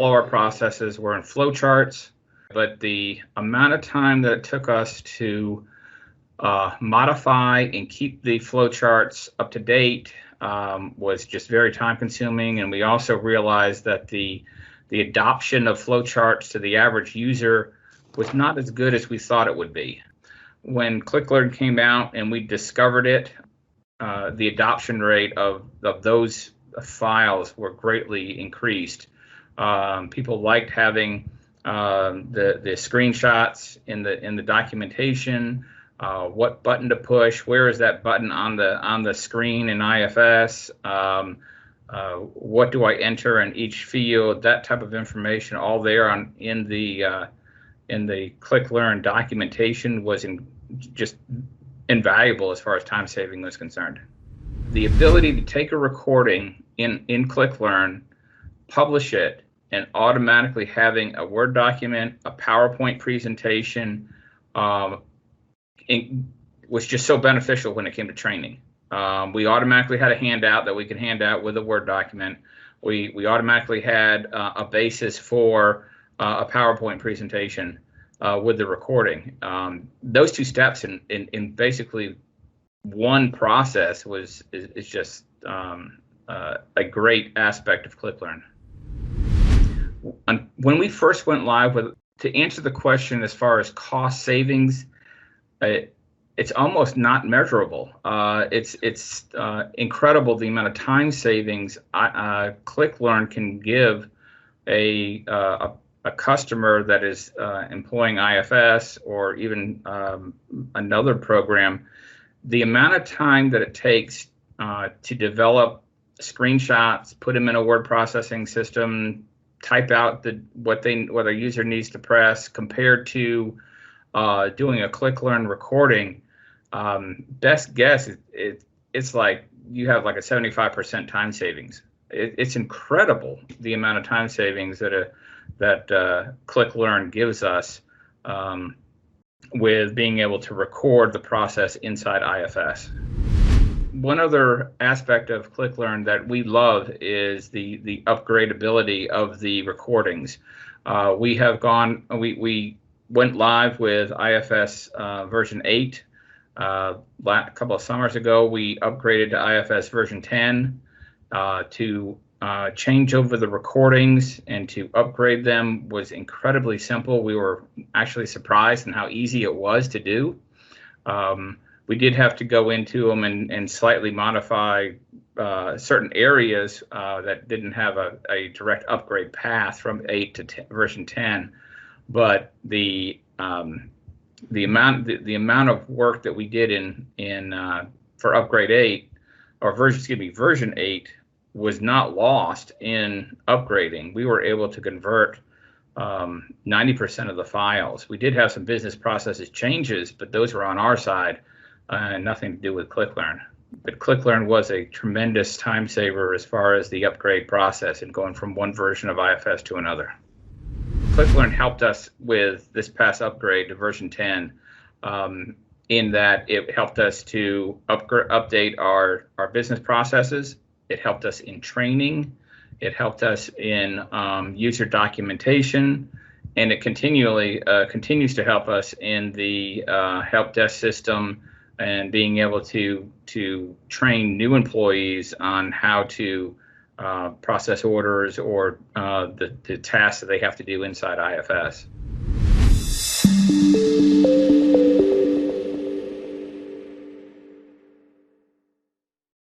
all of our processes were in flowcharts, but the amount of time that it took us to modify and keep the flowcharts up to date was just very time consuming. And we also realized that the adoption of flowcharts to the average user was not as good as we thought it would be. When ClickLearn came out and we discovered it, the adoption rate of those files were greatly increased. People liked having the screenshots in the documentation, what button to push, where is that button on the screen in IFS, what do I enter in each field, that type of information, all there in the ClickLearn documentation was just invaluable as far as time saving was concerned. The ability to take a recording in ClickLearn, publish it, and automatically having a Word document, a PowerPoint presentation, was just so beneficial when it came to training. We automatically had a handout that we could hand out with a Word document. We automatically had a basis for a PowerPoint presentation with the recording. Those two steps in basically one process is just a great aspect of ClickLearn. When we first went live to answer the question as far as cost savings, it's almost not measurable. It's incredible the amount of time savings ClickLearn can give a customer that is employing IFS or even another program. The amount of time that it takes to develop screenshots, put them in a word processing system, type out what a user needs to press, compared to doing a ClickLearn recording, best guess it's like you have like a 75% time savings. It's incredible the amount of time savings that ClickLearn gives us with being able to record the process inside IFS. One other aspect of ClickLearn that we love is the upgradability of the recordings. We went live with IFS version 8 a couple of summers ago. We upgraded to IFS version 10 to change over the recordings and to upgrade them was incredibly simple. We were actually surprised in how easy it was to do. We did have to go into them and slightly modify certain areas that didn't have a direct upgrade path from 8 to version 10, but the amount of work that we did for upgrade 8 or version 8 was not lost in upgrading. We were able to convert 90% of the files. We did have some business processes changes, but those were on our side and nothing to do with ClickLearn. But ClickLearn was a tremendous time saver as far as the upgrade process and going from one version of IFS to another. ClickLearn helped us with this past upgrade to version 10 in that it helped us to update our business processes. It helped us in training. It helped us in user documentation, and it continues to help us in the help desk system and being able to train new employees on how to process orders or the tasks that they have to do inside IFS.